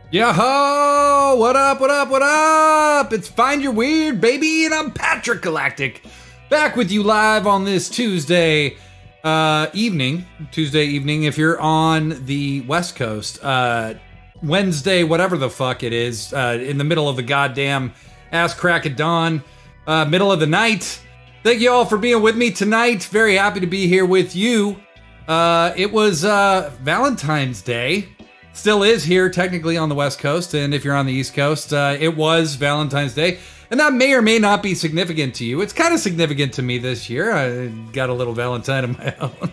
Yo-ho! What up, what up, what up? It's Find Your Weird, baby, and I'm Patrick Galactic. Back with you live on this Tuesday evening if you're on the West Coast. Wednesday, whatever the fuck it is, in the middle of the goddamn ass crack of dawn, middle of the night. Thank you all for being with me tonight. Very happy to be here with you. It was Valentine's Day. Still is here technically on the West Coast, and if you're on the East Coast, it was Valentine's Day. And that may or may not be significant to you. It's kind of significant to me this year. I got a little Valentine of my own.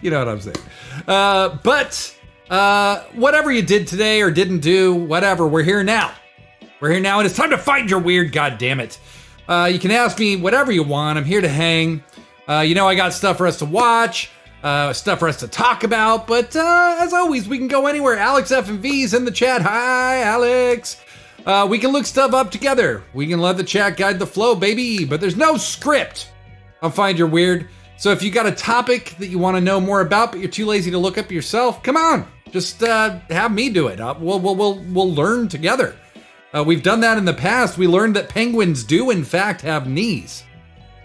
You know what I'm saying. But whatever you did today or didn't do, whatever, we're here now. We're here now, and it's time to find your weird, goddammit. You can ask me whatever you want. I'm here to hang. You know I got stuff for us to watch. Stuff for us to talk about, but as always, we can go anywhere. Alex F and V's in the chat. Hi, Alex. We can look stuff up together. We can let the chat guide the flow, baby. But there's no script on Find Your Weird. So if you got a topic that you want to know more about, but you're too lazy to look up yourself, come on, just have me do it. We'll learn together. We've done that in the past. We learned that penguins do, in fact, have knees.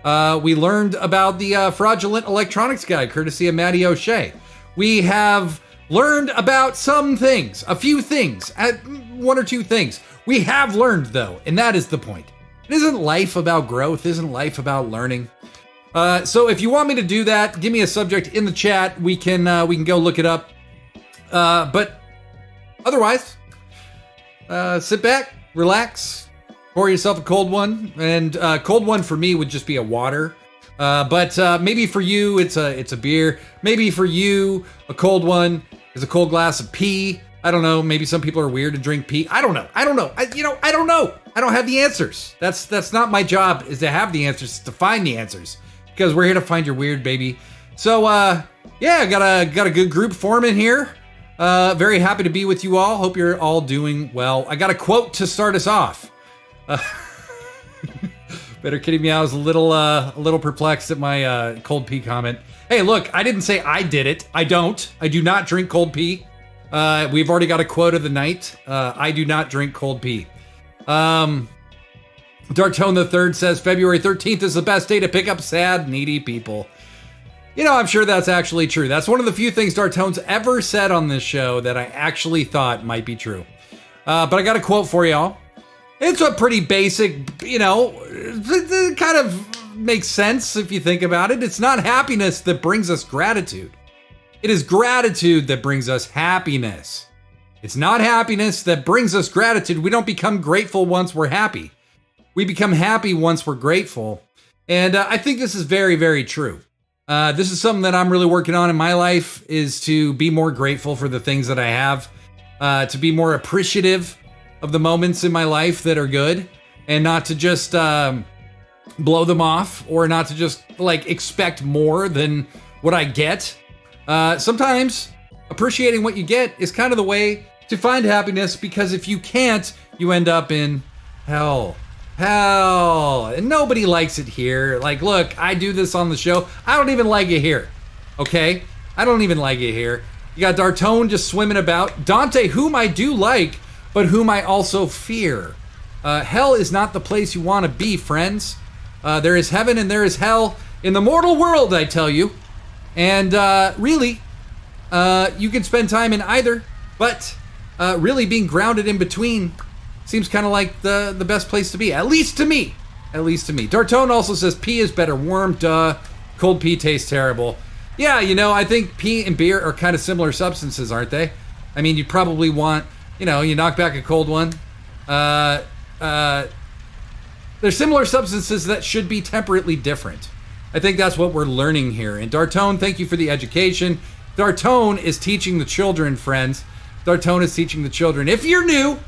We learned about the fraudulent electronics guy, courtesy of Matty O'Shea. We have learned about some things, a few things, one or two things. We have learned, though, and that is the point. Isn't life about growth? Isn't life about learning? So if you want me to do that, give me a subject in the chat. We can go look it up. But otherwise, sit back, relax. Pour yourself a cold one, and cold one for me would just be a water. But maybe for you, it's a beer. Maybe for you, a cold one is a cold glass of pee. I don't know. Maybe some people are weird to drink pee. I don't know. I don't know. I don't know. I don't have the answers. That's not my job. Is to have the answers. It's to find the answers, because we're here to find your weird, baby. So yeah, got a good group forming here. Very happy to be with you all. Hope you're all doing well. I got a quote to start us off. Better kidding me. I was a little perplexed at my cold pee comment. Hey, look, I didn't say I did it. I do not drink cold pee. We've already got a quote of the night. I do not drink cold pee. Darktone the Third says February 13th is the best day to pick up sad, needy people. You know, I'm sure that's actually true. That's one of the few things Dartone's ever said on this show that I actually thought might be true. But I got a quote for y'all. It's a pretty basic, you know, it kind of makes sense if you think about it. It's not happiness that brings us gratitude. It is gratitude that brings us happiness. It's not happiness that brings us gratitude. We don't become grateful once we're happy. We become happy once we're grateful. And I think this is very, very true. This is something that I'm really working on in my life, is to be more grateful for the things that I have, to be more appreciative of the moments in my life that are good, and not to just blow them off, or not to just like expect more than what I get. Sometimes appreciating what you get is kind of the way to find happiness, because if you can't, you end up in hell. And nobody likes it here. Like, look, I do this on the show. I don't even like it here. Okay? I don't even like it here. You got Dartone just swimming about. Dante, whom I do like, but whom I also fear. Hell is not the place you want to be, friends. There is heaven and there is hell in the mortal world, I tell you. And really, you can spend time in either, but really being grounded in between seems kind of like the best place to be, at least to me. Dartone also says pee is better warm, duh. Cold pee tastes terrible. Yeah, you know, I think pee and beer are kind of similar substances, aren't they? I mean, you probably want, you know, you knock back a cold one. They're similar substances that should be temperately different. I think that's what we're learning here. And Dartone, thank you for the education. Dartone is teaching the children, friends. Dartone is teaching the children. If you're new,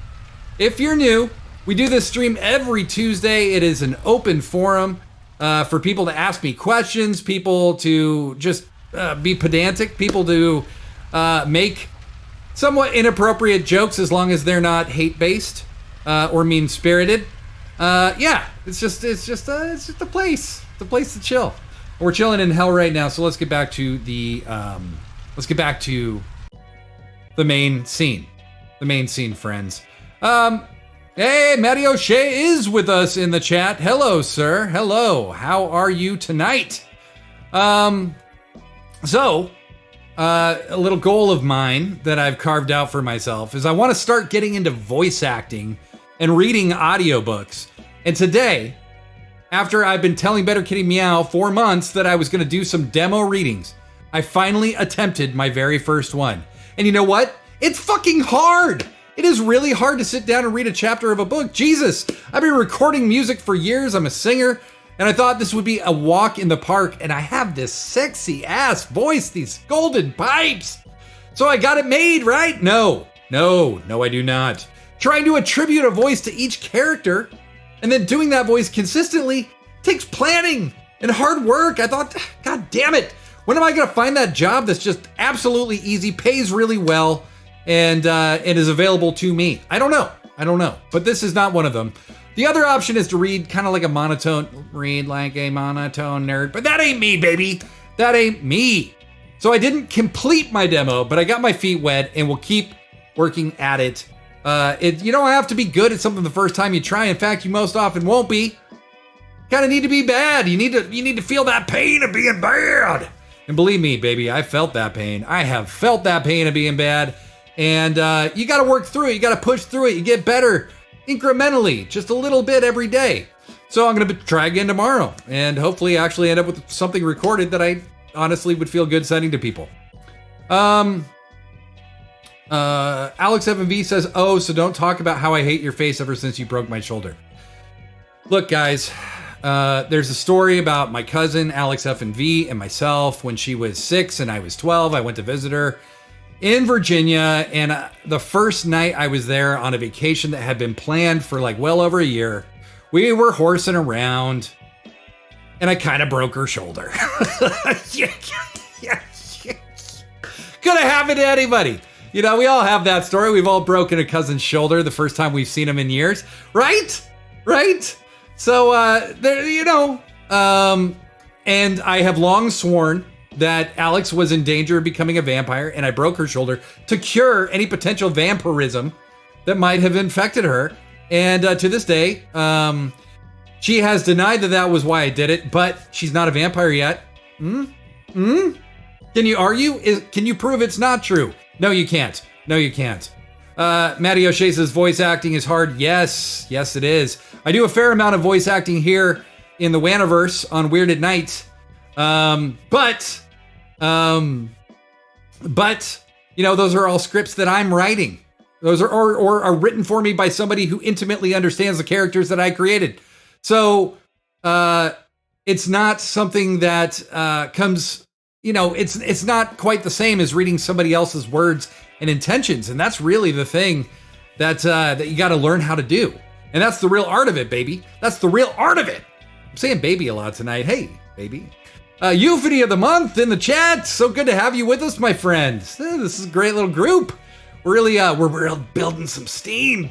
we do this stream every Tuesday. It is an open forum for people to ask me questions, people to just be pedantic, people to make somewhat inappropriate jokes as long as they're not hate-based or mean-spirited. Yeah, it's just a place. It's a place to chill. We're chilling in hell right now, so let's get back to the main scene. the main scene friends. Hey, Matty O'Shea is with us in the chat. Hello, sir. Hello. How are you tonight? A little goal of mine that I've carved out for myself is I want to start getting into voice acting and reading audiobooks. And today, after I've been telling Better Kitty Meow 4 months that I was going to do some demo readings, I finally attempted my very first one. And you know what? It's fucking hard. It is really hard to sit down and read a chapter of a book. Jesus, I've been recording music for years. I'm a singer, and I thought this would be a walk in the park, and I have this sexy ass voice, these golden pipes. So I got it made, right? No, I do not. Trying to attribute a voice to each character and then doing that voice consistently takes planning and hard work. I thought, God damn it. When am I going to find that job that's just absolutely easy, pays really well, and it is available to me? I don't know. But this is not one of them. The other option is to read kind of like a monotone nerd. But that ain't me, baby. That ain't me. So I didn't complete my demo, but I got my feet wet and will keep working at it. You don't have to be good at something the first time you try. In fact, you most often won't be. Kind of need to be bad. You need to feel that pain of being bad. And believe me, baby, I felt that pain. I have felt that pain of being bad. And you got to work through it. You got to push through it. You get better incrementally, just a little bit every day. So I'm going to try again tomorrow and hopefully actually end up with something recorded that I honestly would feel good sending to people. Alex Evan V says, oh, so don't talk about how I hate your face ever since you broke my shoulder. Look, guys, there's a story about my cousin, Alex F&V, and myself when she was 6 and I was 12. I went to visit her in Virginia, and the first night I was there on a vacation that had been planned for like well over a year, we were horsing around, and I kind of broke her shoulder. Could have happened to anybody. You know, we all have that story. We've all broken a cousin's shoulder the first time we've seen him in years, right? So, and I have long sworn that Alex was in danger of becoming a vampire, and I broke her shoulder to cure any potential vampirism that might have infected her. And to this day, she has denied that was why I did it, but she's not a vampire yet. Can you argue? Can you prove it's not true? No, you can't. Matty O'Shea says voice acting is hard. Yes, it is. I do a fair amount of voice acting here in the Waniverse on Weird at Night. But you know, those are all scripts that I'm writing. Those are written for me by somebody who intimately understands the characters that I created. So, it's not something that, comes, you know, it's not quite the same as reading somebody else's words and intentions. And that's really the thing that you got to learn how to do. And that's the real art of it, baby. That's the real art of it. I'm saying baby a lot tonight. Hey, baby. Euphony of the month in the chat. So good to have you with us, my friends. This is a great little group. We're really, we're building some steam.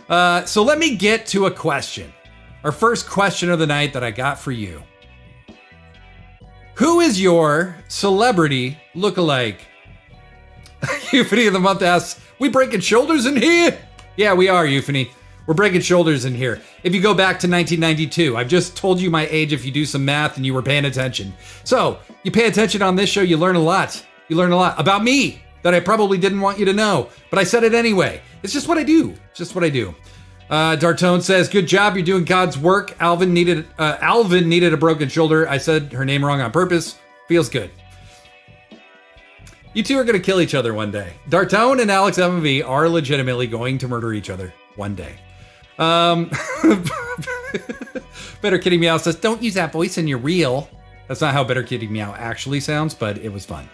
So let me get to a question. Our first question of the night that I got for you. Who is your celebrity lookalike? Euphony of the month asks, we breaking shoulders in here? Yeah, we are, Euphony. We're breaking shoulders in here. If you go back to 1992, I've just told you my age if you do some math and you were paying attention. So, you pay attention on this show, you learn a lot. You learn a lot about me that I probably didn't want you to know, but I said it anyway. It's just what I do. Dartone says, good job, you're doing God's work. Alvin needed a broken shoulder. I said her name wrong on purpose. Feels good. You two are going to kill each other one day. Dartone and Alex MV are legitimately going to murder each other one day. Better Kitty Meow says, don't use that voice in your reel. That's not how Better Kitty Meow actually sounds, but it was fun.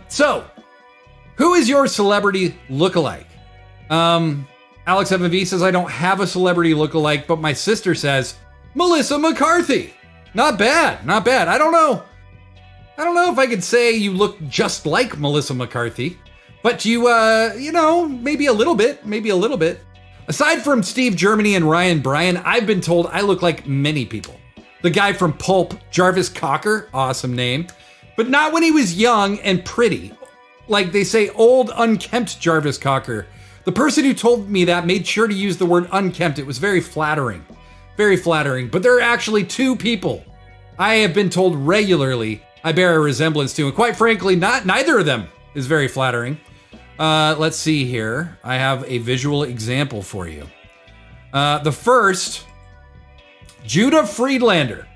So, who is your celebrity lookalike? Alex MV says, I don't have a celebrity lookalike, but my sister says, Melissa McCarthy. Not bad. I don't know if I could say you look just like Melissa McCarthy, but you maybe a little bit. Aside from Steve Germany and Ryan Bryan, I've been told I look like many people. The guy from Pulp, Jarvis Cocker, awesome name, but not when he was young and pretty. like they say, old unkempt Jarvis Cocker. The person who told me that made sure to use the word unkempt. It was very flattering. Very flattering. But there are actually two people I have been told regularly I bear a resemblance to. And quite frankly, neither of them is very flattering. Let's see here. I have a visual example for you. The first, Judah Friedlander.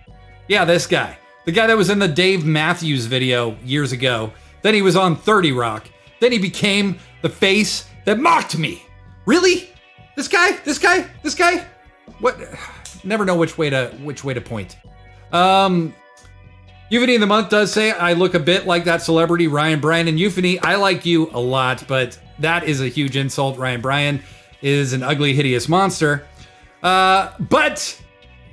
Yeah, this guy. The guy that was in the Dave Matthews video years ago. Then he was on 30 Rock. Then he became the face that mocked me. Really? This guy? What? Never know which way to point. Euphony of the Month does say I look a bit like that celebrity Ryan Bryan. And Euphony, I like you a lot, but that is a huge insult. Ryan Bryan is an ugly, hideous monster. But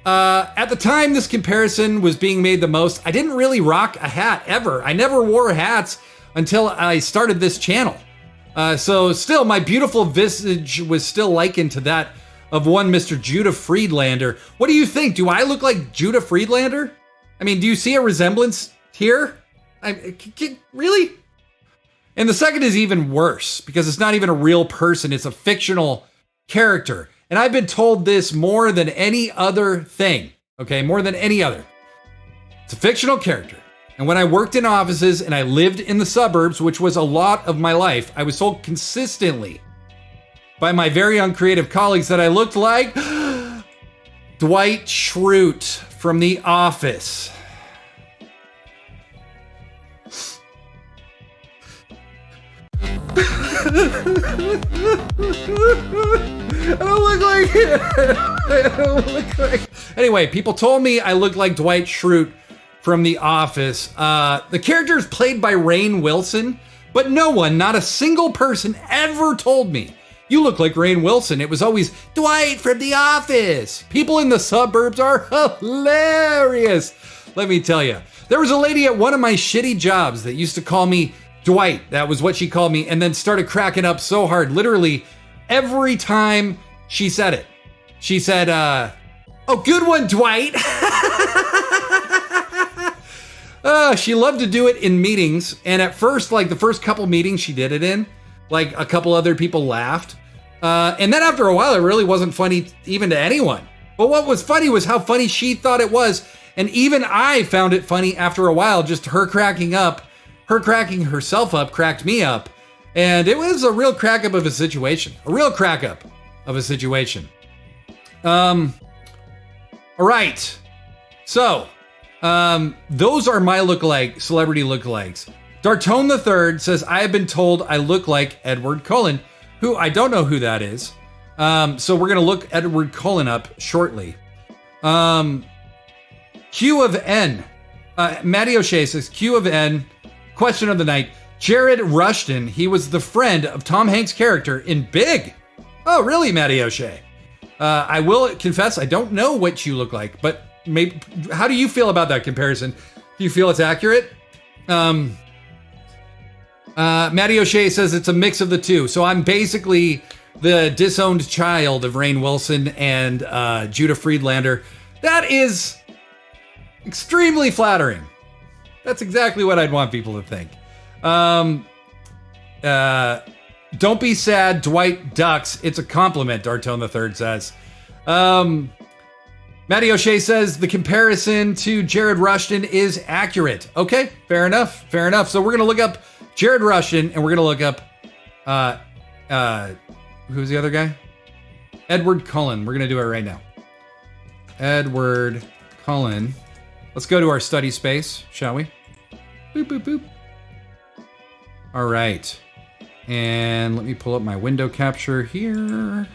at the time this comparison was being made the most, I didn't really rock a hat ever. I never wore hats until I started this channel. So still, my beautiful visage was still likened to that of one Mr. Judah Friedlander. What do you think? Do I look like Judah Friedlander? I mean, do you see a resemblance here? Really? And the second is even worse because it's not even a real person. It's a fictional character. And I've been told this more than any other thing. Okay, more than any other. It's a fictional character. And when I worked in offices and I lived in the suburbs, which was a lot of my life, I was told consistently by my very uncreative colleagues that I looked like Dwight Schrute from The Office. I don't look like. Anyway, people told me I look like Dwight Schrute from The Office. The character is played by Rainn Wilson, but no one, not a single person, ever told me you look like Rainn Wilson. It was always Dwight from The Office. People in the suburbs are hilarious. Let me tell you, there was a lady at one of my shitty jobs that used to call me Dwight. That was what she called me, and then started cracking up so hard. Literally every time she said it. She said, oh, good one, Dwight. She loved to do it in meetings. And at first, like the first couple meetings she did it in, like a couple other people laughed. And then after a while, it really wasn't funny even to anyone. But what was funny was how funny she thought it was. And even I found it funny after a while, just her cracking up. Her cracking herself up cracked me up. And it was a real crack up of a situation. A real crack up of a situation. All right. So, those are my celebrity lookalikes. Dartone III says, I have been told I look like Edward Cullen, who I don't know who that is. So we're going to look Edward Cullen up shortly. Q of N. Matty O'Shea says, Q of N. Question of the night. Jared Rushton, he was the friend of Tom Hanks' character in Big. Oh, really, Matty O'Shea? I will confess, I don't know what you look like, but maybe. How do you feel about that comparison? Do you feel it's accurate? Matty O'Shea says it's a mix of the two. So I'm basically the disowned child of Rainn Wilson and Judah Friedlander. That is extremely flattering. That's exactly what I'd want people to think. Don't be sad, Dwight ducks. It's a compliment, Dartone III says. Matty O'Shea says the comparison to Jared Rushton is accurate. Okay, fair enough. So we're going to look up Jared Rushton and we're going to look up, who's the other guy? Edward Cullen. We're going to do it right now. Edward Cullen. Let's go to our study space, shall we? Boop, boop, boop. All right. And let me pull up my window capture here.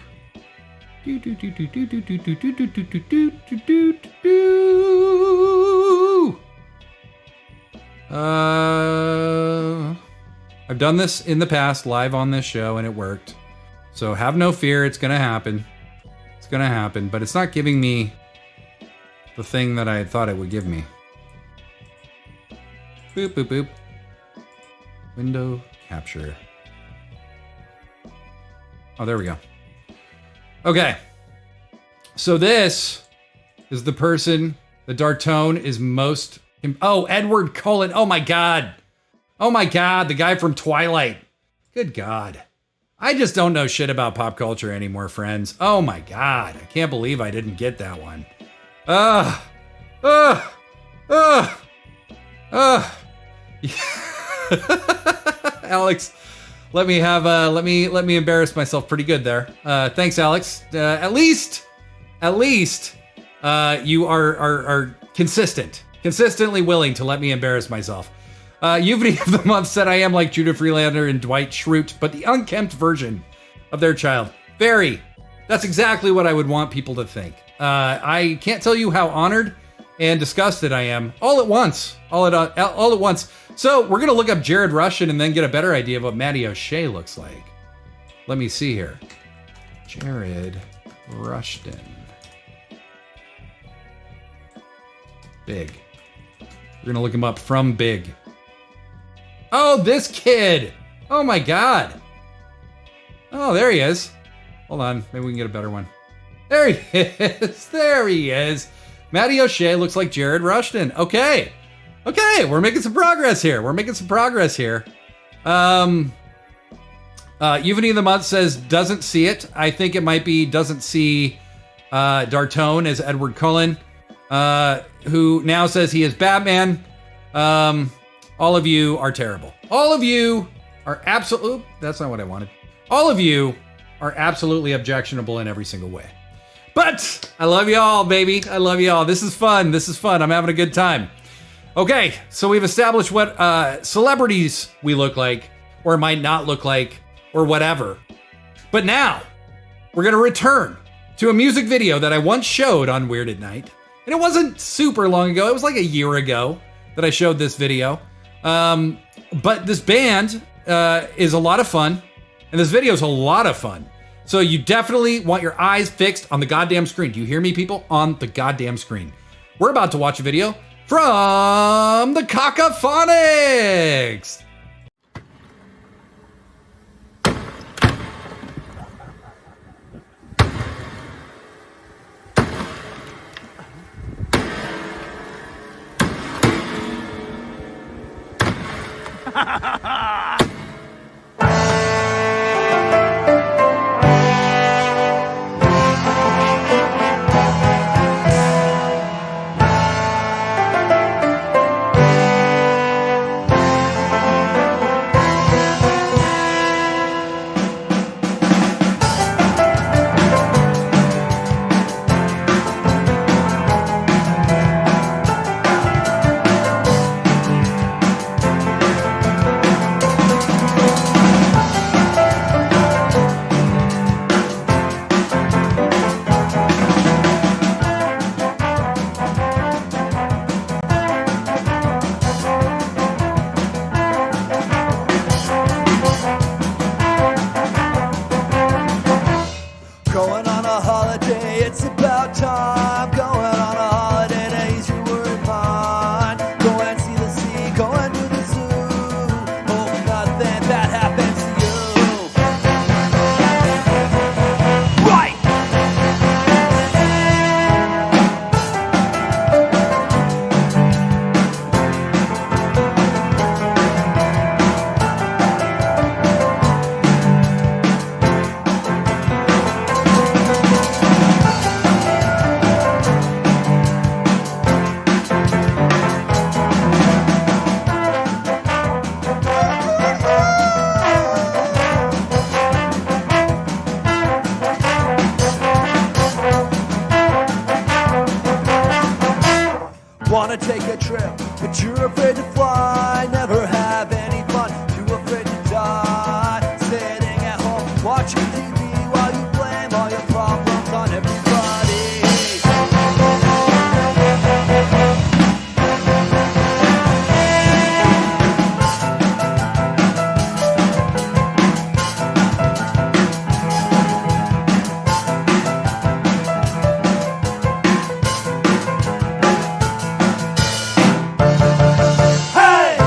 I've done this in the past live on this show and it worked. So have no fear, it's gonna happen. It's gonna happen, but it's not giving me the thing that I thought it would give me. Boop, boop, boop. Window capture. Oh, there we go. Okay. So this is the person that Dartone is most... Oh, Edward Cullen. Oh my God. Oh my God, the guy from Twilight. Good God. I just don't know shit about pop culture anymore, friends. Oh my God. I can't believe I didn't get that one. Ugh. Ugh. Ugh. Ugh. Alex, let me embarrass myself pretty good there. Thanks, Alex. At least you are consistently willing to let me embarrass myself. Euphony of the Month said, I am like Judah Freelander and Dwight Schrute, but the unkempt version of their child. That's exactly what I would want people to think. I can't tell you how honored and disgusted I am all at once. So we're going to look up Jared Rushton and then get a better idea of what Matty O'Shea looks like. Let me see here. Jared Rushton. Big. We're going to look him up from Big. Oh, this kid. Oh my God. Oh, there he is. Hold on. Maybe we can get a better one. There he is. There he is. Matty O'Shea looks like Jared Rushton. Okay. We're making some progress here. Euphony of the Month says doesn't see it. I think it might be doesn't see Dartone as Edward Cullen, who now says he is Batman. All of you are terrible. All of you are absolute. That's not what I wanted. All of you are absolutely objectionable in every single way. But I love y'all, baby. I love y'all. This is fun. I'm having a good time. Okay, so we've established what celebrities we look like, or might not look like, or whatever. But now, we're going to return to a music video that I once showed on Weird at Night. And it wasn't super long ago. It was like a year ago that I showed this video. But this band is a lot of fun, and this video is a lot of fun. So you definitely want your eyes fixed on the goddamn screen. Do you hear me, people? On the goddamn screen. We're about to watch a video from the Cacophonics. Going on a holiday, it's about time. Going on a holiday to ease your worried mind. Go and see the sea, go and do the zoo. Hope nothing bad happens to you. Right! Wanna take a trip, but you're afraid to fly. Never have any fun, too afraid to die. Sitting at home, watching TV while you blame all your problems on everybody. Hey!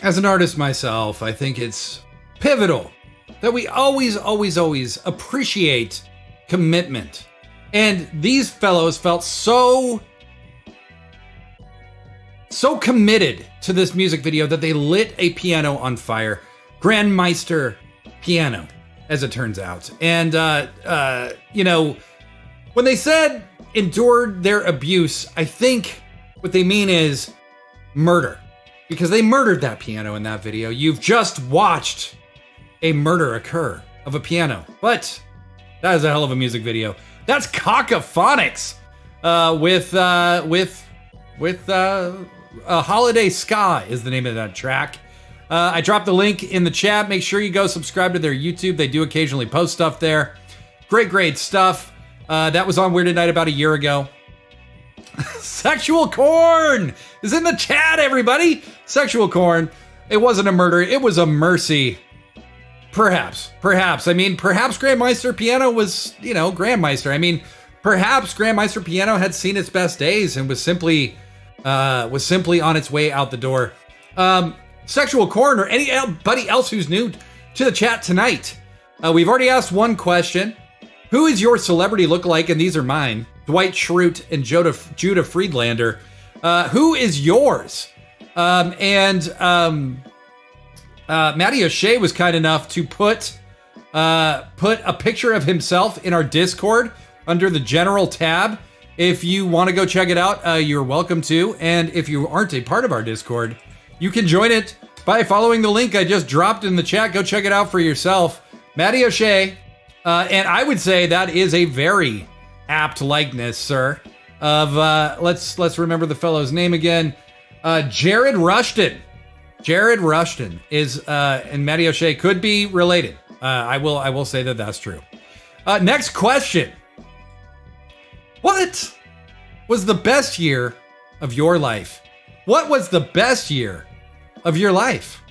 as an artist myself, I think it's pivotal that we always appreciate commitment. And these fellows felt so committed to this music video that they lit a piano on fire. Grandmeister piano, as it turns out. And, when they said endured their abuse, I think what they mean is murder. Because they murdered that piano in that video. You've just watched a murder occur of a piano. But that is a hell of a music video. That's Cacophonics with Holiday Ska is the name of that track. I dropped the link in the chat. Make sure you go subscribe to their YouTube. They do occasionally post stuff there. Great stuff. That was on Weird at Night about a year ago. Sexual Corn is in the chat, everybody. Sexual Corn. It wasn't a murder. It was a mercy. Perhaps. I mean, perhaps Grandmeister Piano was, Grandmeister. I mean, perhaps Grandmeister Piano had seen its best days and was simply on its way out the door. Sexual Corn or anybody else who's new to the chat tonight. We've already asked one question. Who is your celebrity lookalike? And these are mine. Dwight Schrute and Judah Friedlander. Who is yours? Matty O'Shea was kind enough to put a picture of himself in our Discord under the general tab. If you want to go check it out, you're welcome to. And if you aren't a part of our Discord, you can join it by following the link I just dropped in the chat. Go check it out for yourself. Matty O'Shea. And I would say that is a very apt likeness, sir, of, let's remember the fellow's name again. Jared Rushton. Jared Rushton is, and Matty O'Shea could be related. I will say that that's true. Next question. What was the best year of your life? What was the best year of your life?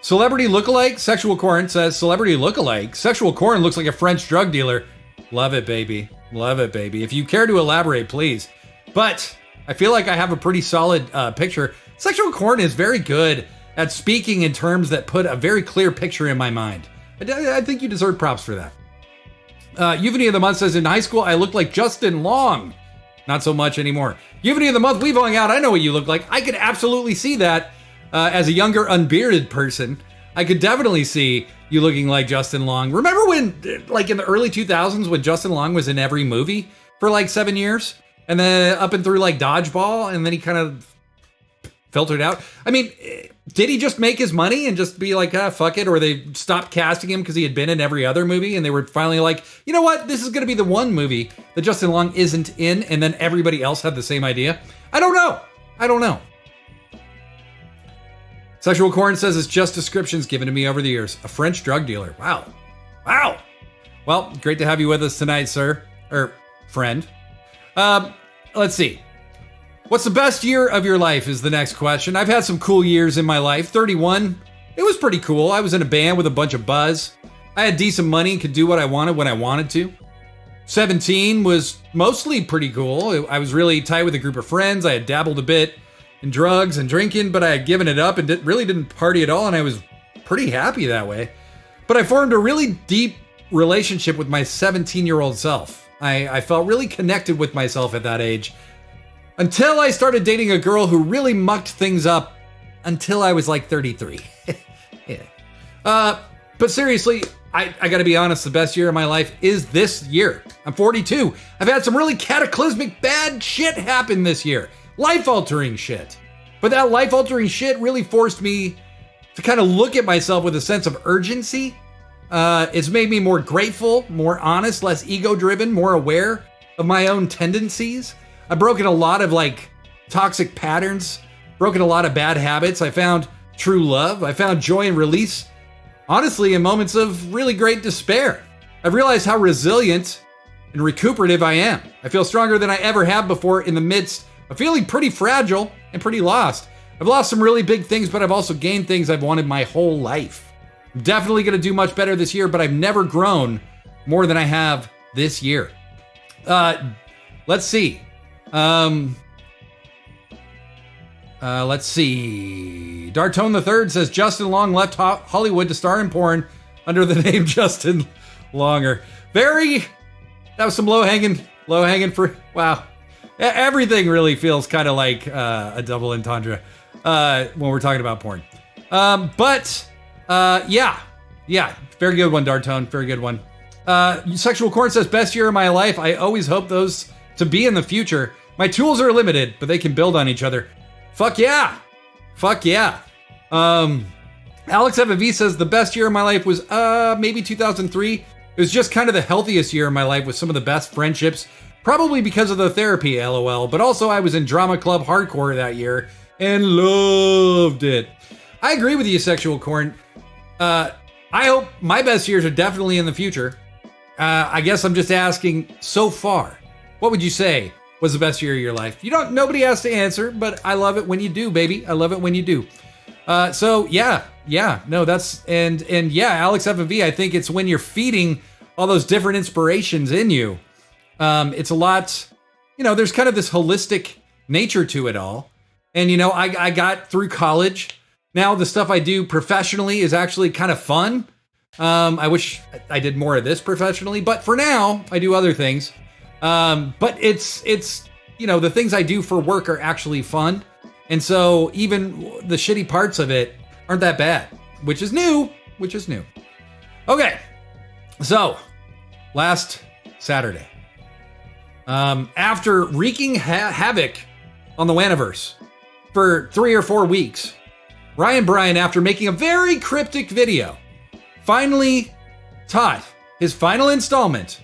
Celebrity lookalike? Sexual Corn says, celebrity lookalike? Sexual Corn looks like a French drug dealer. Love it, baby. Love it, baby. If you care to elaborate, please. But I feel like I have a pretty solid picture. Sexual Corn is very good at speaking in terms that put a very clear picture in my mind. I think you deserve props for that. Euphony of the Month says, in high school, I looked like Justin Long. Not so much anymore. Euphony of the Month, we've hung out. I know what you look like. I could absolutely see that. As a younger, unbearded person, I could definitely see you looking like Justin Long. Remember when, like in the early 2000s, when Justin Long was in every movie for like 7 years? And then up and through like Dodgeball, and then he kind of filtered out? I mean, did he just make his money and just be like, fuck it? Or they stopped casting him because he had been in every other movie, and they were finally like, you know what? This is going to be the one movie that Justin Long isn't in, and then everybody else had the same idea? I don't know. Sexual Corn says it's just descriptions given to me over the years. A French drug dealer. Wow. Well, great to have you with us tonight, sir. Or friend. Let's see. What's the best year of your life is the next question. I've had some cool years in my life. 31, it was pretty cool. I was in a band with a bunch of buzz. I had decent money and could do what I wanted when I wanted to. 17 was mostly pretty cool. I was really tight with a group of friends. I had dabbled a bit in drugs and drinking, but I had given it up and really didn't party at all, and I was pretty happy that way. But I formed a really deep relationship with my 17-year-old self. I felt really connected with myself at that age, until I started dating a girl who really mucked things up until I was like 33. Yeah. But seriously, I gotta be honest, the best year of my life is this year. I'm 42. I've had some really cataclysmic bad shit happen this year. Life-altering shit. But that life-altering shit really forced me to kind of look at myself with a sense of urgency. It's made me more grateful, more honest, less ego-driven, more aware of my own tendencies. I've broken a lot of toxic patterns, broken a lot of bad habits. I found true love. I found joy and release, honestly, in moments of really great despair. I've realized how resilient and recuperative I am. I feel stronger than I ever have before in the midst of feeling pretty fragile and pretty lost. I've lost some really big things, but I've also gained things I've wanted my whole life. I'm definitely going to do much better this year, but I've never grown more than I have this year. Let's see. Let's see. Dartone the Third says Justin Long left Hollywood to star in porn under the name Justin Longer. That was some low-hanging fruit. Wow. Everything really feels kind of like a double entendre when we're talking about porn. Yeah. Very good one, Dartone. Very good one. Sexual Corn says, best year of my life. I always hope those to be in the future. My tools are limited, but they can build on each other. Fuck yeah. Alex Evan V says, the best year of my life was maybe 2003. It was just kind of the healthiest year of my life with some of the best friendships. Probably because of the therapy, LOL. But also I was in drama club hardcore that year and loved it. I agree with you, Sexual Corn. I hope my best years are definitely in the future. I guess I'm just asking, so far, what would you say was the best year of your life? Nobody has to answer, but I love it when you do, baby. I love it when you do. Alex FV, I think it's when you're feeding all those different inspirations in you. It's a lot, there's kind of this holistic nature to it all. And, I got through college. Now the stuff I do professionally is actually kind of fun. I wish I did more of this professionally, but for now I do other things. But it's the things I do for work are actually fun. And so even the shitty parts of it aren't that bad, which is new. Okay. So last Saturday, after wreaking havoc on the Waniverse for 3 or 4 weeks, Ryan Bryan, after making a very cryptic video, finally taught his final installment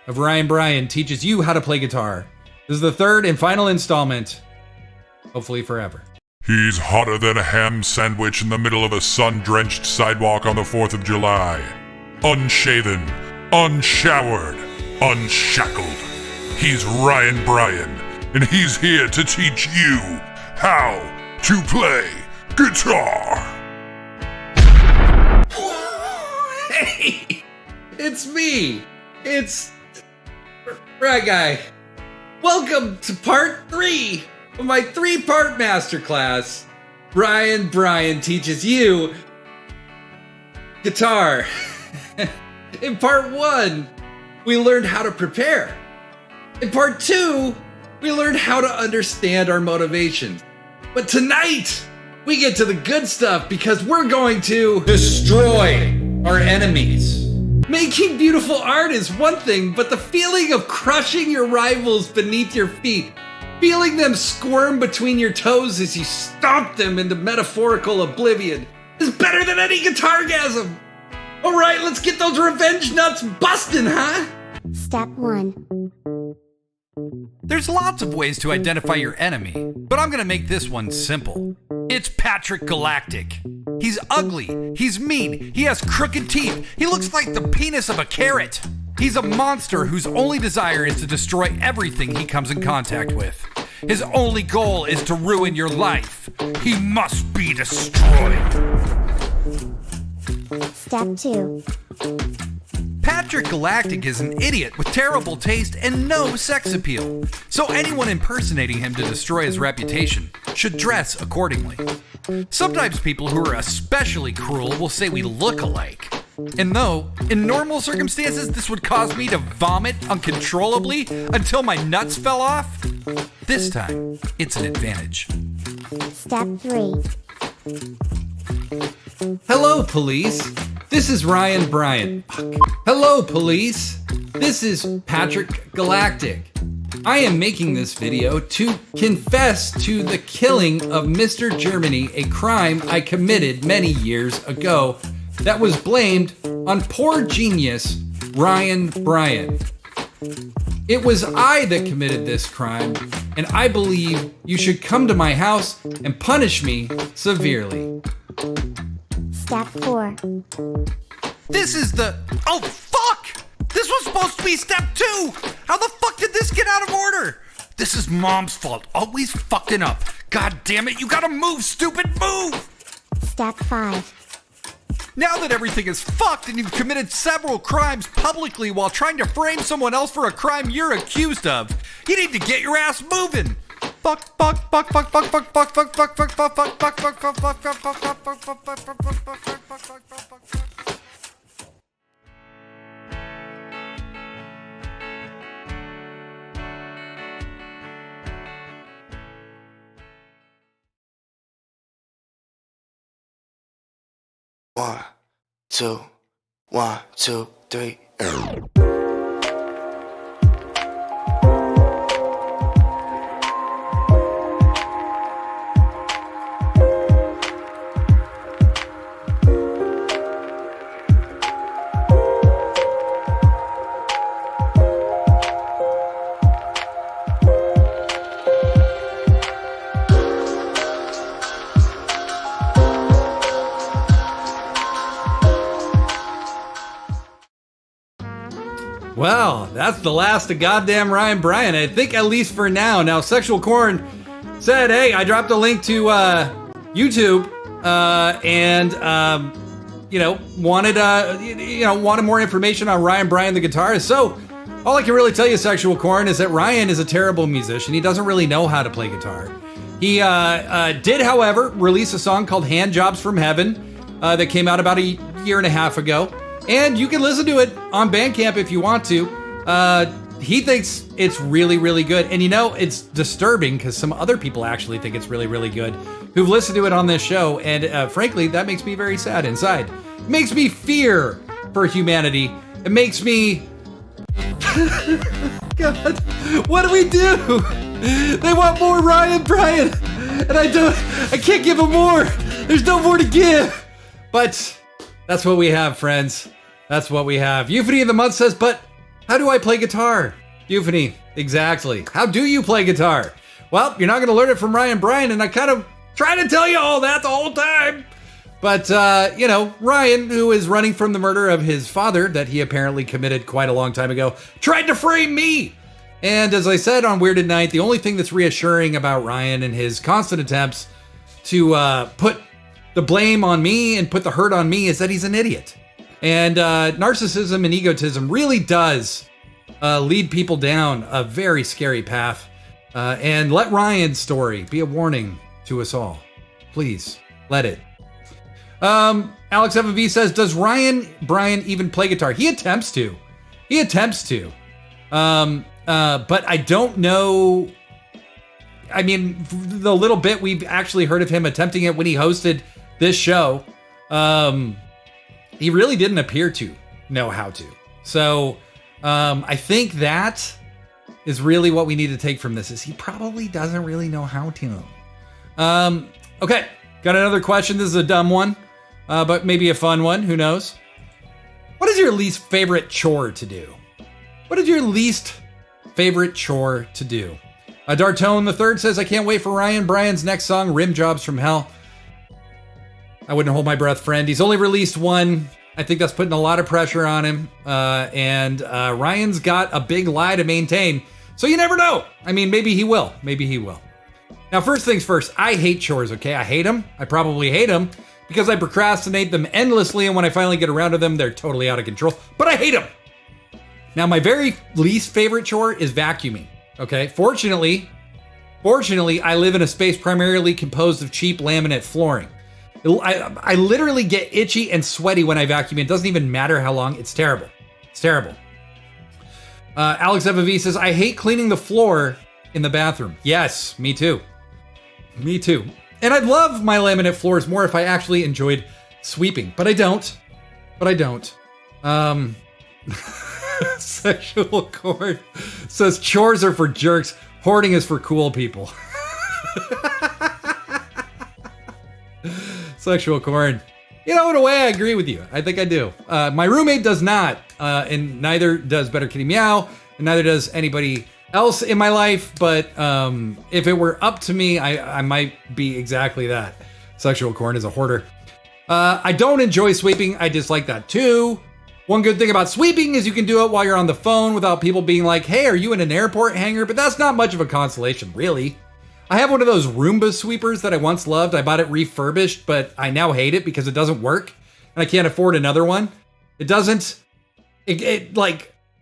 of Ryan Bryan Teaches You How to Play Guitar. This is the third and final installment, hopefully forever. He's hotter than a ham sandwich in the middle of a sun-drenched sidewalk on the 4th of July. Unshaven, unshowered, unshackled. He's Ryan Bryan, and he's here to teach you how to play guitar. Hey, it's me. It's Right Guy. Welcome to part 3 of my 3-part masterclass. Ryan Bryan Teaches You Guitar. In part 1, we learned how to prepare. In part 2, we learned how to understand our motivations. But tonight, we get to the good stuff because we're going to destroy our enemies. Making beautiful art is one thing, but the feeling of crushing your rivals beneath your feet, feeling them squirm between your toes as you stomp them into metaphorical oblivion, is better than any guitargasm. All right, let's get those revenge nuts bustin', huh? Step 1. There's lots of ways to identify your enemy, but I'm gonna make this one simple. It's Patrick Galactic. He's ugly, he's mean, he has crooked teeth, he looks like the penis of a carrot. He's a monster whose only desire is to destroy everything he comes in contact with. His only goal is to ruin your life. He must be destroyed. Step 2. Patrick Galactic is an idiot with terrible taste and no sex appeal, so anyone impersonating him to destroy his reputation should dress accordingly. Sometimes people who are especially cruel will say we look alike. And though, in normal circumstances, this would cause me to vomit uncontrollably until my nuts fell off, this time, it's an advantage. Step 3. Hello, police. This is Ryan Bryan. Hello, police. This is Patrick Galactic. I am making this video to confess to the killing of Mr. Germany, a crime I committed many years ago that was blamed on poor genius Ryan Bryan. It was I that committed this crime, and I believe you should come to my house and punish me severely. Step 4. This is the... Oh, fuck! This was supposed to be step 2! How the fuck did this get out of order? This is Mom's fault. Always fucking up. God damn it, you gotta move, stupid, move! Step 5. Now that everything is fucked and you've committed several crimes publicly while trying to frame someone else for a crime you're accused of, you need to get your ass moving. One, two, 1, 2, 3. Well, that's the last of goddamn Ryan Bryan, I think, at least for now. Now, Sexual Corn said, hey, I dropped a link to YouTube and wanted more information on Ryan Bryan, the guitarist. So all I can really tell you, Sexual Corn, is that Ryan is a terrible musician. He doesn't really know how to play guitar. He did, however, release a song called Hand Jobs from Heaven that came out about a year and a half ago. And you can listen to it on Bandcamp if you want to. He thinks it's really, really good. And it's disturbing because some other people actually think it's really, really good who've listened to it on this show. And frankly, that makes me very sad inside. It makes me fear for humanity. It makes me... God, what do we do? They want more Ryan Bryan. And I can't give them more. There's no more to give. But that's what we have, friends. That's what we have. Euphony of the Month says, but how do I play guitar? Euphony, exactly. How do you play guitar? Well, you're not going to learn it from Ryan Bryan, and I kind of try to tell you all that the whole time. But, Ryan, who is running from the murder of his father that he apparently committed quite a long time ago, tried to frame me. And as I said on Weird at Night, the only thing that's reassuring about Ryan and his constant attempts to put the blame on me and put the hurt on me is that he's an idiot. And narcissism and egotism really does lead people down a very scary path. And let Ryan's story be a warning to us all. Please, let it. Alex FV says, does Ryan Bryan even play guitar? He attempts to. But I don't know. I mean, the little bit we've actually heard of him attempting it when he hosted this show, he really didn't appear to know how to. So I think that is really what we need to take from this, is he probably doesn't really know how to. Okay, got another question. This is a dumb one, but maybe a fun one. Who knows? What is your least favorite chore to do? What is your least favorite chore to do? Dartone the Third says, I can't wait for Ryan Bryan's next song, Rim Jobs from Hell. I wouldn't hold my breath, friend. He's only released one. I think that's putting a lot of pressure on him. And Ryan's got a big lie to maintain. So you never know. I mean, maybe he will. Now, first things first, I hate chores, okay? I hate them. I probably hate them because I procrastinate them endlessly. And when I finally get around to them, they're totally out of control. But I hate them. Now, my very least favorite chore is vacuuming, okay? Fortunately, I live in a space primarily composed of cheap laminate flooring. I literally get itchy and sweaty when I vacuum. It doesn't even matter how long. It's terrible. Alex FV says, I hate cleaning the floor in the bathroom. Yes, me too. And I'd love my laminate floors more if I actually enjoyed sweeping, but I don't. Sexual Corn says, chores are for jerks. Hoarding is for cool people. Sexual Corn. In a way, I agree with you. I think I do. My roommate does not, and neither does Better Kitty Meow, and neither does anybody else in my life. But if it were up to me, I might be exactly that. Sexual Corn is a hoarder. I don't enjoy sweeping. I dislike that too. One good thing about sweeping is you can do it while you're on the phone without people being like, hey, are you in an airport hangar? But that's not much of a consolation, really. I have one of those Roomba sweepers that I once loved. I bought it refurbished, but I now hate it because it doesn't work and I can't afford another one. It doesn't, it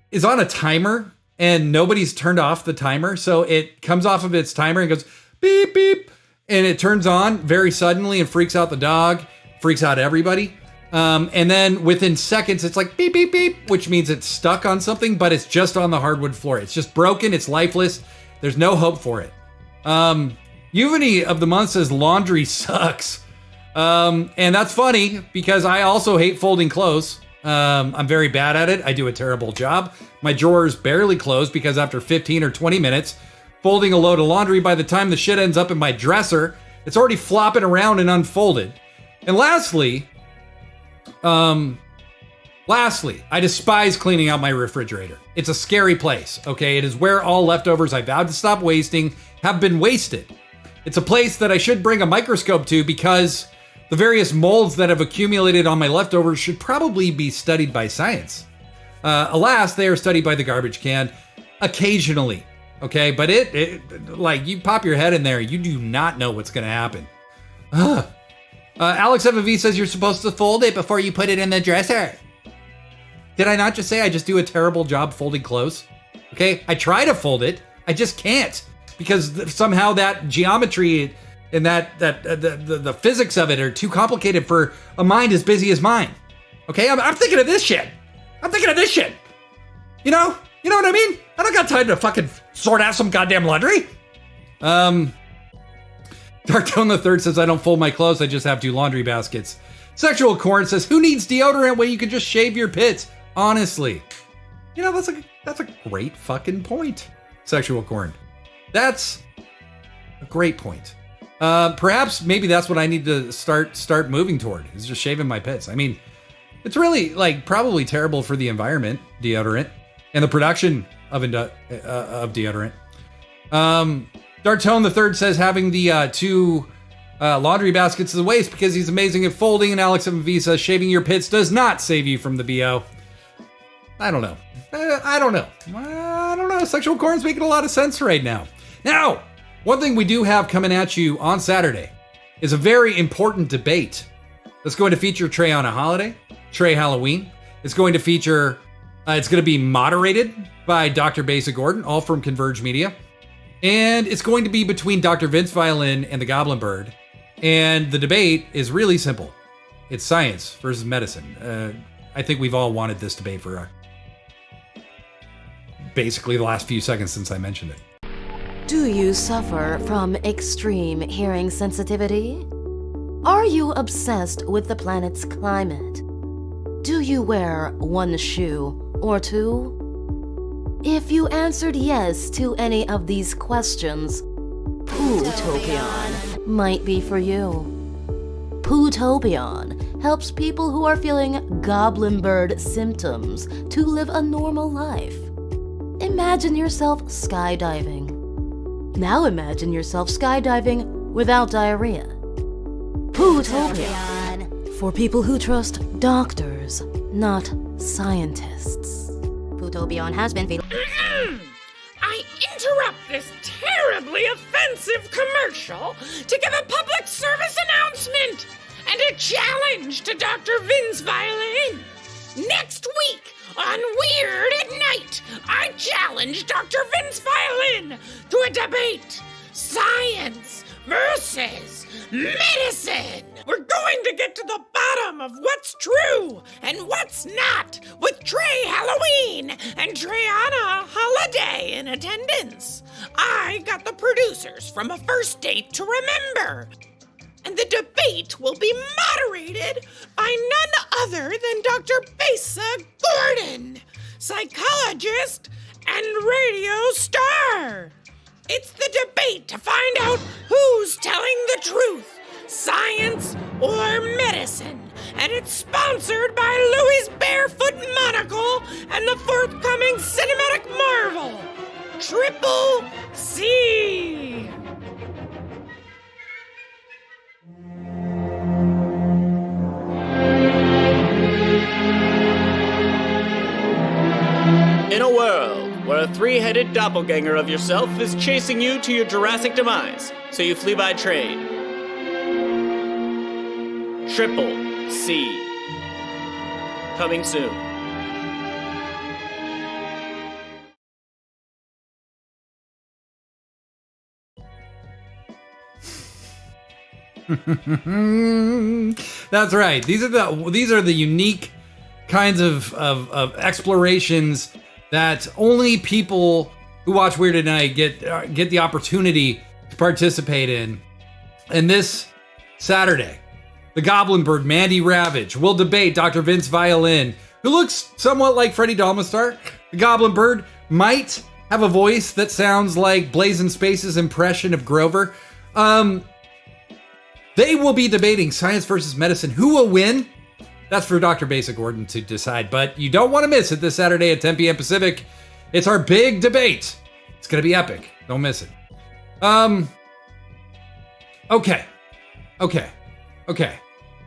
is on a timer and nobody's turned off the timer. So it comes off of its timer and goes beep, beep. And it turns on very suddenly and freaks out the dog, freaks out everybody. And then within seconds, it's like beep, beep, beep, which means it's stuck on something, but it's just on the hardwood floor. It's just broken. It's lifeless. There's no hope for it. Euphony of the month says laundry sucks. And that's funny because I also hate folding clothes. I'm very bad at it. I do a terrible job. My drawers barely close because after 15 or 20 minutes folding a load of laundry, by the time the shit ends up in my dresser, it's already flopping around and unfolded. And lastly, I despise cleaning out my refrigerator. It's a scary place, okay? It is where all leftovers I vowed to stop wasting have been wasted. It's a place that I should bring a microscope to because the various molds that have accumulated on my leftovers should probably be studied by science. Alas, they are studied by the garbage can occasionally, okay? But it like, you pop your head in there, you do not know what's gonna happen. Alex FV says you're supposed to fold it before you put it in the dresser. Did I not just say I just do a terrible job folding clothes? Okay, I try to fold it, I just can't because somehow that geometry and the physics of it are too complicated for a mind as busy as mine. Okay, I'm thinking of this shit. You know what I mean? I don't got time to fucking sort out some goddamn laundry. Dark Tone the Third says I don't fold my clothes, I just have 2 laundry baskets. Sexual Corn says who needs deodorant when you can just shave your pits? Honestly, you know, that's a great fucking point. Sexual Corn, that's a great point. Perhaps maybe that's what I need to start moving toward, is just shaving my pits. I mean, it's really like probably terrible for the environment, deodorant, and the production of deodorant. Dark Tone the Third says having the 2 laundry baskets is a waste because he's amazing at folding, and Alex MV says shaving your pits does not save you from the BO. I don't know. I don't know. Sexual Corn's making a lot of sense right now. Now, one thing we do have coming at you on Saturday is a very important debate that's going to feature Trey on a holiday, Trey Halloween. It's going to feature, it's going to be moderated by Dr. Basic Gordon, all from Converge Media. And it's going to be between Dr. Vince Violin and the Goblin Bird. And the debate is really simple. It's science versus medicine. I think we've all wanted this debate for basically the last few seconds since I mentioned it. Do you suffer from extreme hearing sensitivity? Are you obsessed with the planet's climate? Do you wear 1 shoe or 2? If you answered yes to any of these questions, Pootopion might be for you. Pootopion helps people who are feeling Goblin Bird symptoms to live a normal life. Imagine yourself skydiving. Now imagine yourself skydiving without diarrhea. Pootopion. For people who trust doctors, not scientists. Pootopion has been fatal. I interrupt this terribly offensive commercial to give a public service announcement and a challenge to Dr. Vin's Violin. Next week on Weird at Night, I challenge Dr. Vin's Violin to a debate. Science versus medicine. We're going to get to the bottom of what's true and what's not with Trey Halloween and Treyana Holiday in attendance. I got the producers from A First Date to Remember. And the debate will be moderated by none other than Dr. Besa Gordon, psychologist and radio star. It's the debate to find out who's telling the truth, science or medicine. And it's sponsored by Louis Barefoot Monocle and the forthcoming cinematic marvel, Triple C. In a world where a 3-headed doppelganger of yourself is chasing you to your Jurassic demise, so you flee by trade. Triple C. Coming soon. That's right. These are the unique kinds of explorations that only people who watch Weird at Night get the opportunity to participate in. And this Saturday, the Goblin Bird, Mandy Ravage, will debate Dr. Vince Violin, who looks somewhat like Freddie Dalmastar. The Goblin Bird might have a voice that sounds like Blazing Space's impression of Grover. They will be debating science versus medicine. Who will win? That's for Dr. Basic Gordon to decide, but you don't want to miss it this Saturday at 10 p.m. Pacific. It's our big debate. It's going to be epic. Don't miss it. Okay.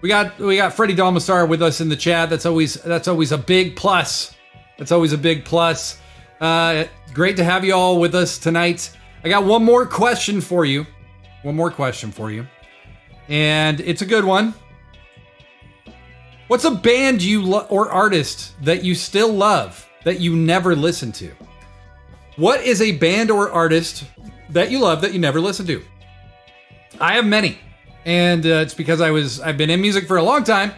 We got Freddie Dalmastar with us in the chat. That's always a big plus. That's always a big plus. Great to have you all with us tonight. I got one more question for you. And it's a good one. What's a band or artist that you still love that you never listen to? What is a band or artist that you love that you never listen to? I have many, and it's because I've been in music for a long time.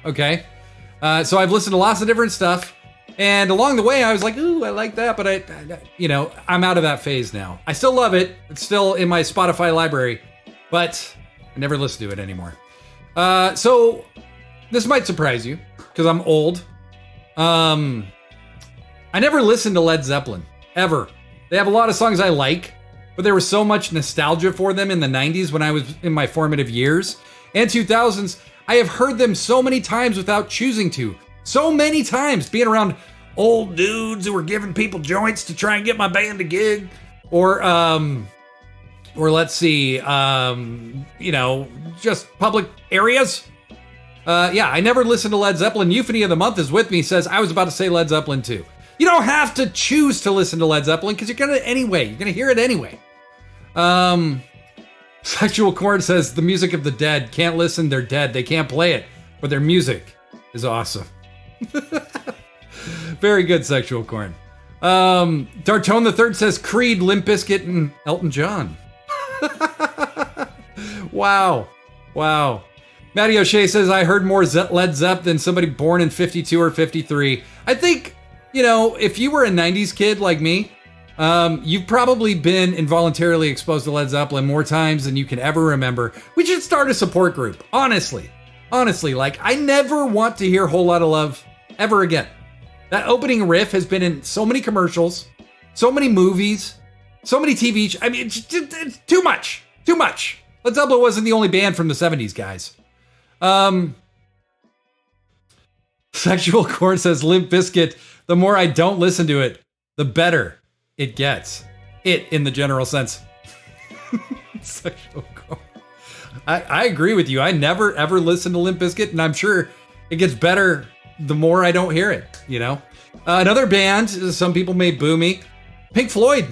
Okay, so I've listened to lots of different stuff, and along the way I was like, ooh, I like that, but I'm out of that phase now. I still love it. It's still in my Spotify library, but I never listen to it anymore. So this might surprise you because I'm old. I never listened to Led Zeppelin, ever. They have a lot of songs I like, but there was so much nostalgia for them in the 90s when I was in my formative years. And 2000s, I have heard them so many times without choosing to. So many times, being around old dudes who were giving people joints to try and get my band a gig. Or let's see, just public areas. I never listened to Led Zeppelin. Euphony of the Month is with me, says, I was about to say Led Zeppelin too. You don't have to choose to listen to Led Zeppelin because you're gonna hear it anyway. Sexual Corn says, the music of the dead. Can't listen, they're dead. They can't play it, but their music is awesome. Very good, Sexual Corn. Dartone the Third says, Creed, Limp Bizkit, and Elton John. Wow. Matty O'Shea says, I heard more Led Zepp than somebody born in 52 or 53. I think, if you were a 90s kid like me, you've probably been involuntarily exposed to Led Zeppelin more times than you can ever remember. We should start a support group, honestly. Like, I never want to hear Whole Lotta Love ever again. That opening riff has been in so many commercials, so many movies, so many TV. I mean, it's too much. Led Zeppelin wasn't the only band from the 70s, guys. Sexual Corn says, Limp Bizkit, the more I don't listen to it, the better it gets. It, in the general sense. Sexual Corn. I agree with you. I never, ever listen to Limp Bizkit, and I'm sure it gets better the more I don't hear it, Another band, some people may boo me, Pink Floyd.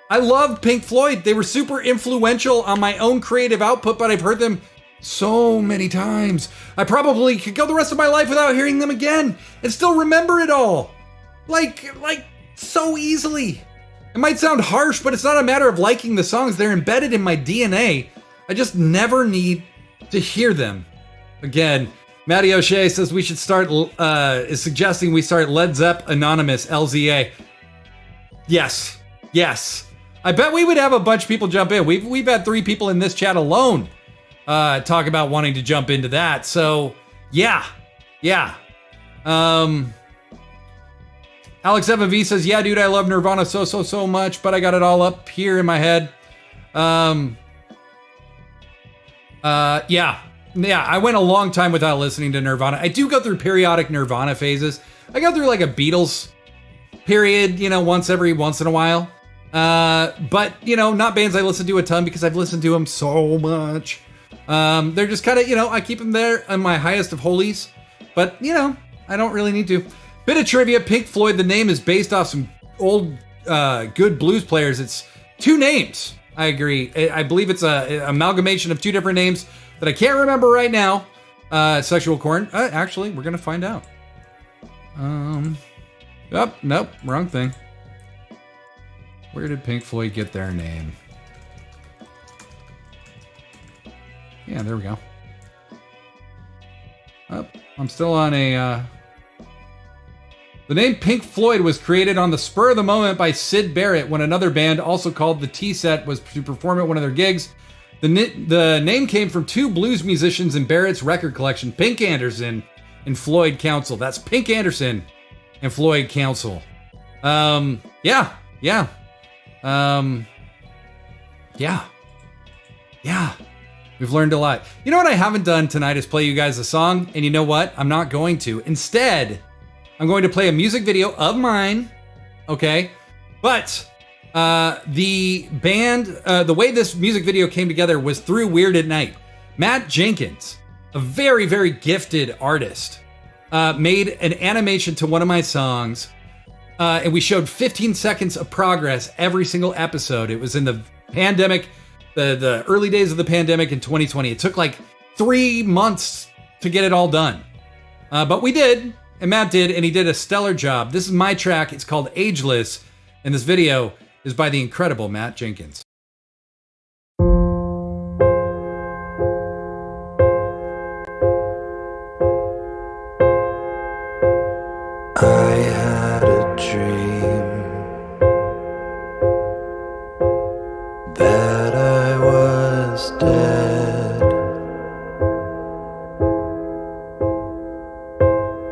I loved Pink Floyd. They were super influential on my own creative output, but I've heard them so many times. I probably could go the rest of my life without hearing them again and still remember it all. Like so easily. It might sound harsh, but it's not a matter of liking the songs. They're embedded in my DNA. I just never need to hear them again. Matty O'Shea says we should is suggesting we start Led Zepp Anonymous, LZA. Yes. I bet we would have a bunch of people jump in. We've had 3 people in this chat alone talk about wanting to jump into that. So yeah. Alex Evan V says, yeah, dude, I love Nirvana so much, but I got it all up here in my head. Yeah, I went a long time without listening to Nirvana. I do go through periodic Nirvana phases. I go through like a Beatles period, once in a while. But, not bands I listen to a ton because I've listened to them so much. They're just kind of, I keep them there on my highest of holies. But, I don't really need to. Bit of trivia, Pink Floyd, the name is based off some old good blues players. It's 2 names. I agree. I believe it's a amalgamation of 2 different names that I can't remember right now. Sexual Corn. Actually, we're going to find out. Nope, wrong thing. Where did Pink Floyd get their name? Yeah, there we go. Oh, I'm still on a... The name Pink Floyd was created on the spur of the moment by Syd Barrett when another band, also called the T-Set, was to perform at one of their gigs. The name came from two blues musicians in Barrett's record collection, Pink Anderson and Floyd Council. That's Pink Anderson and Floyd Council. Yeah. We've learned a lot. You know what I haven't done tonight is play you guys a song, and you know what? I'm not going to. Instead, I'm going to play a music video of mine, okay? But the band, the way this music video came together was through Weird at Night. Matt Jenkins, a very, very gifted artist, made an animation to one of my songs, and we showed 15 seconds of progress every single episode. It was in the pandemic, the early days of the pandemic in 2020. It took like 3 months to get it all done. But we did, and Matt did, and he did a stellar job. This is my track. It's called Ageless, and this video is by the incredible Matt Jenkins. I had a dream that I was dead.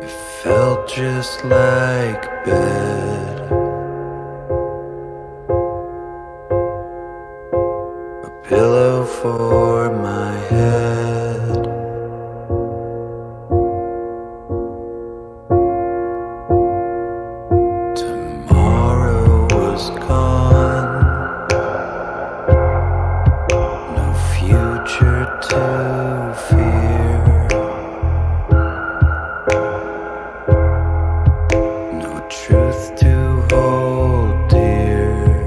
It felt just like bed. A pillow for my head. Tomorrow was gone. No future to fear. No truth to hold dear.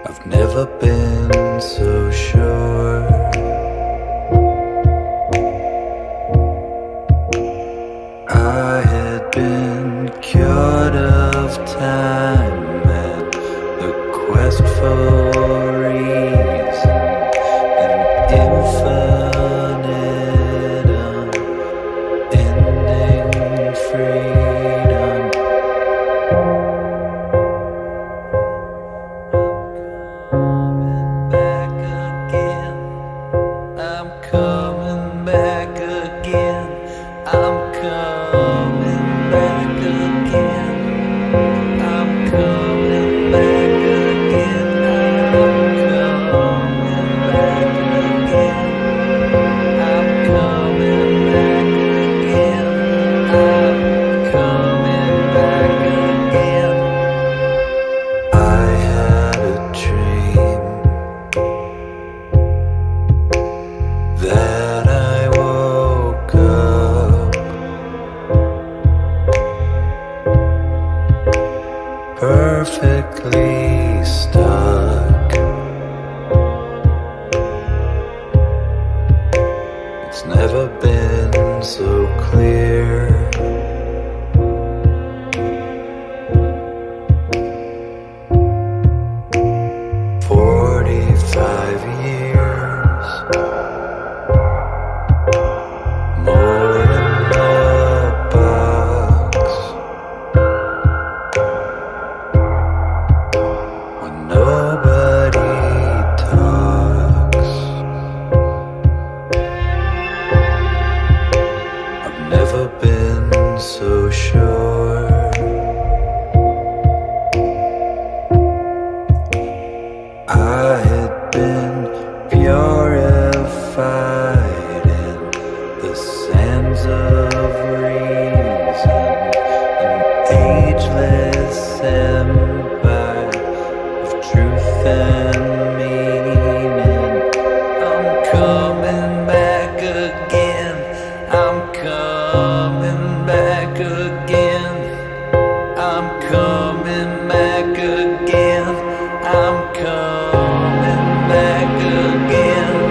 I've never been so sure. I had been cured of time and the quest for reason and infinite unending freedom. I'm coming back again. I'm coming back again. I'm coming back again. I'm coming back again. I'm coming back again. I'm coming back again. I had a dream that I woke up perfectly stuck. It's never been so clear. 45 years, more than a box. When nobody talks, I've never been so sure. I had been purified in the sands of reason, an ageless empire of truth and meaning. I'm coming back again. I'm coming back again. I'm coming back again. I'm coming back again.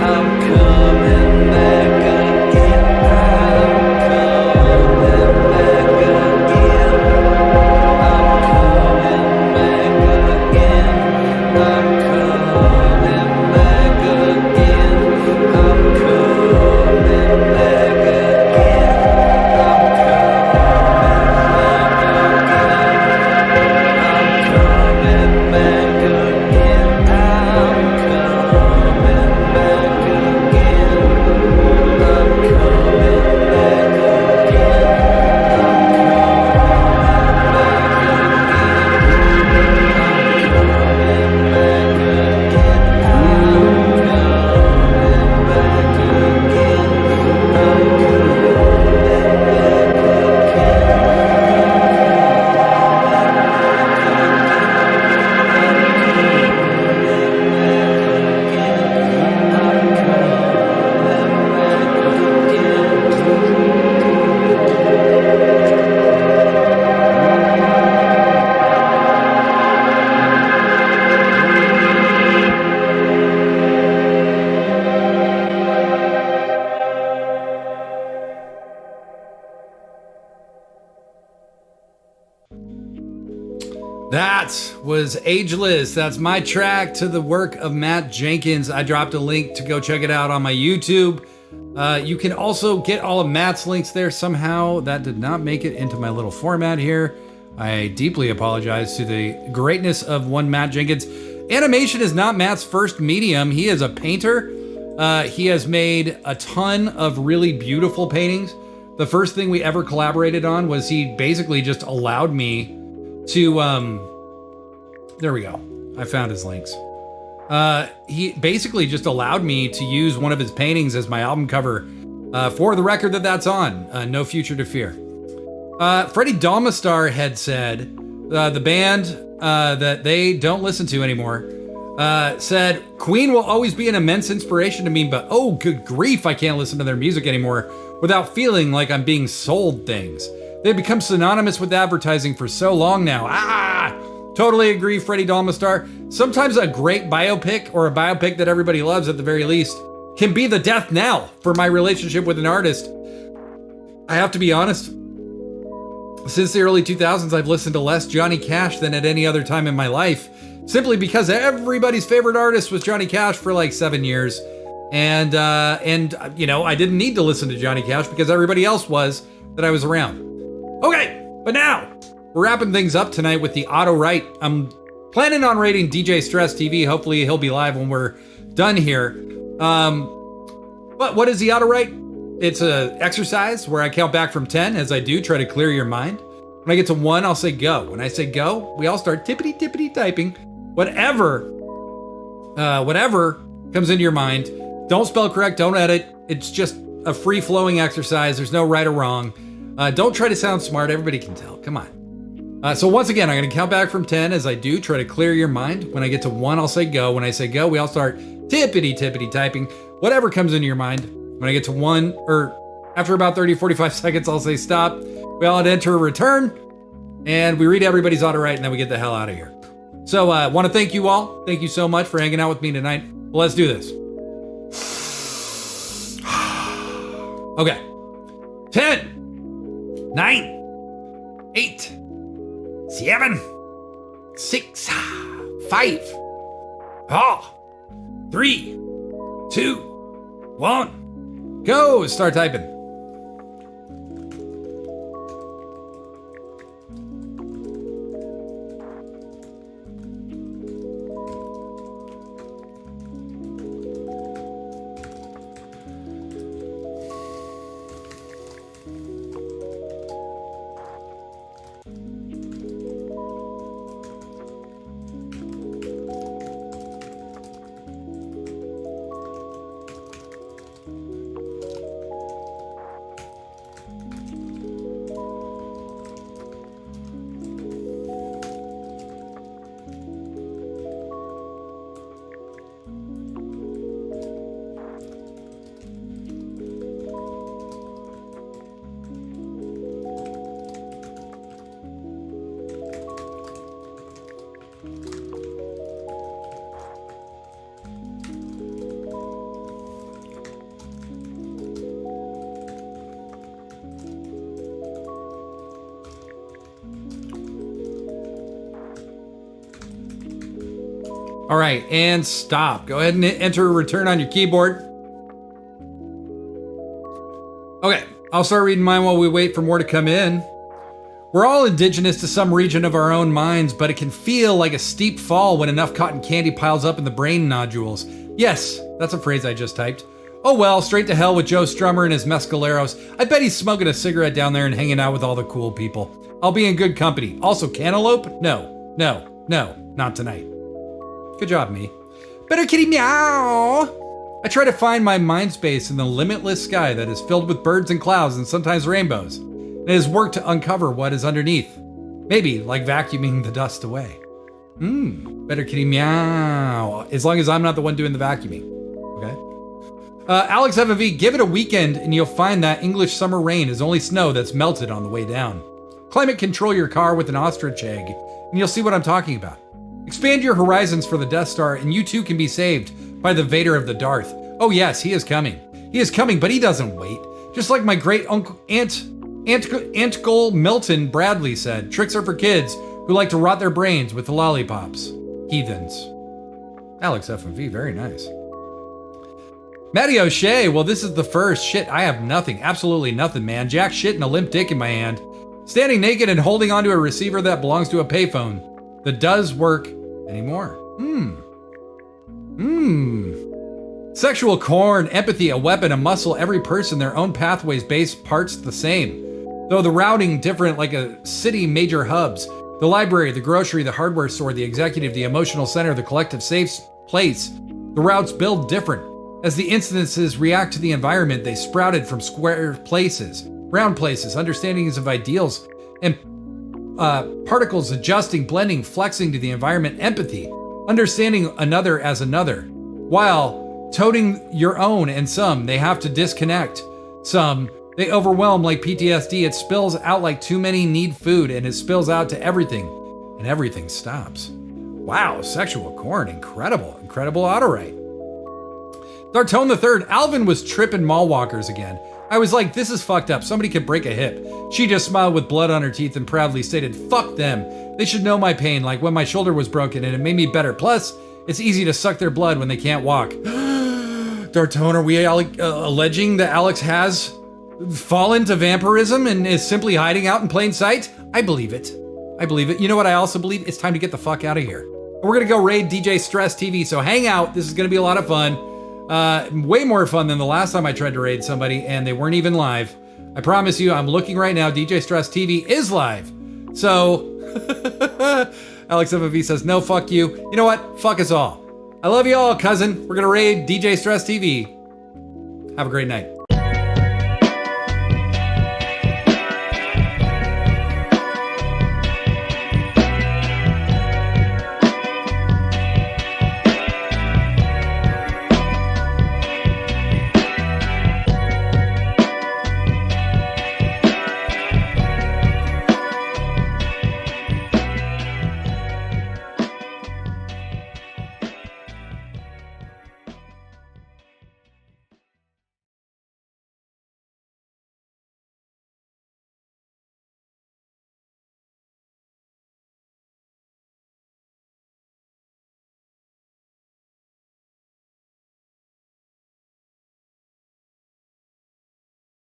I'm coming back again. I'm coming back again. I'm coming back again. I'm That was Ageless. That's my track to the work of Matt Jenkins. I dropped a link to go check it out on my YouTube. You can also get all of Matt's links there somehow. That did not make it into my little format here. I deeply apologize to the greatness of one Matt Jenkins. Animation is not Matt's first medium. He is a painter. He has made a ton of really beautiful paintings. The first thing we ever collaborated on was he basically just allowed me to, there we go. I found his links. He basically just allowed me to use one of his paintings as my album cover, for the record that's on, No Future to Fear. Freddie Dalmastar had said, the band that they don't listen to anymore, said, Queen will always be an immense inspiration to me, but oh, good grief, I can't listen to their music anymore without feeling like I'm being sold things. They've become synonymous with advertising for so long now. Totally agree, Freddie Dalmastar. Sometimes a great biopic, or a biopic that everybody loves at the very least, can be the death knell for my relationship with an artist. I have to be honest, since the early 2000s, I've listened to less Johnny Cash than at any other time in my life, simply because everybody's favorite artist was Johnny Cash for like 7 years. And you know, I didn't need to listen to Johnny Cash because everybody else was that I was around. Okay, but now we're wrapping things up tonight with the auto write. I'm planning on rating DJ Stress TV. Hopefully he'll be live when we're done here. But what is the auto write? It's a exercise where I count back from 10. As I do, try to clear your mind. When I get to 1, I'll say go. When I say go, we all start tippity typing. Whatever comes into your mind. Don't spell correct, don't edit. It's just a free-flowing exercise. There's no right or wrong. Don't try to sound smart. Everybody can tell. Come on. So once again, I'm going to count back from 10. As I do, try to clear your mind. When I get to 1, I'll say go. When I say go, we all start tippity typing. Whatever comes into your mind. When I get to 1, or after about 30-45 seconds, I'll say stop. We all enter return. And we read everybody's auto write, and then we get the hell out of here. So I want to thank you all. Thank you so much for hanging out with me tonight. Well, let's do this. Okay. 10, 9, 8, 7, 6, 5, 4, 3, 2, 1. Go. Start typing. All right, and stop. Go ahead and enter return on your keyboard. Okay, I'll start reading mine while we wait for more to come in. We're all indigenous to some region of our own minds, but it can feel like a steep fall when enough cotton candy piles up in the brain nodules. Yes, that's a phrase I just typed. Oh well, straight to hell with Joe Strummer and his mescaleros. I bet he's smoking a cigarette down there and hanging out with all the cool people. I'll be in good company. Also, cantaloupe? No, not tonight. Good job, me. Better kitty meow! I try to find my mind space in the limitless sky that is filled with birds and clouds and sometimes rainbows. And it has worked to uncover what is underneath. Maybe like vacuuming the dust away. Better kitty meow. As long as I'm not the one doing the vacuuming. Okay? Alex FV, give it a weekend and you'll find that English summer rain is only snow that's melted on the way down. Climate control your car with an ostrich egg, and you'll see what I'm talking about. Expand your horizons for the Death Star, and you too can be saved by the Vader of the Darth. Oh yes, he is coming. He is coming, but he doesn't wait. Just like my great uncle Aunt Milton Bradley said, tricks are for kids. who like to rot their brains with the lollipops. Heathens. Alex FMV, very nice. Matty O'Shea, well, this is the first. Shit, I have nothing. Absolutely nothing, man. Jack shit and a limp dick in my hand. Standing naked and holding onto a receiver that belongs to a payphone that does work anymore. Sexual corn, empathy, a weapon, a muscle, every person, their own pathways, base parts the same. Though the routing different like a city major hubs. The library, the grocery, the hardware store, the executive, the emotional center, the collective safe place. The routes build different. As the incidences react to the environment, they sprouted from square places, round places, understandings of ideals, and particles adjusting, blending, flexing to the environment, empathy, understanding another as another, while toting your own, and some, they have to disconnect. Some, they overwhelm like PTSD. It spills out like too many need food, and it spills out to everything, and everything stops. Wow, sexual corn, incredible, incredible auto-write. Dartone the Third, Alvin was tripping mall walkers again. I was like, this is fucked up. Somebody could break a hip. She just smiled with blood on her teeth and proudly stated, fuck them. They should know my pain, like when my shoulder was broken and it made me better. Plus, it's easy to suck their blood when they can't walk. Dartone, are we alleging that Alex has fallen to vampirism and is simply hiding out in plain sight? I believe it. I believe it. You know what I also believe? It's time to get the fuck out of here. We're gonna go raid DJ Stress TV, so hang out. This is gonna be a lot of fun. Way more fun than the last time I tried to raid somebody and they weren't even live. I promise you, I'm looking right now, DJ Stress TV is live. So, Alex FFV says, no, fuck you. You know what? Fuck us all. I love you all, cousin. We're gonna raid DJ Stress TV. Have a great night.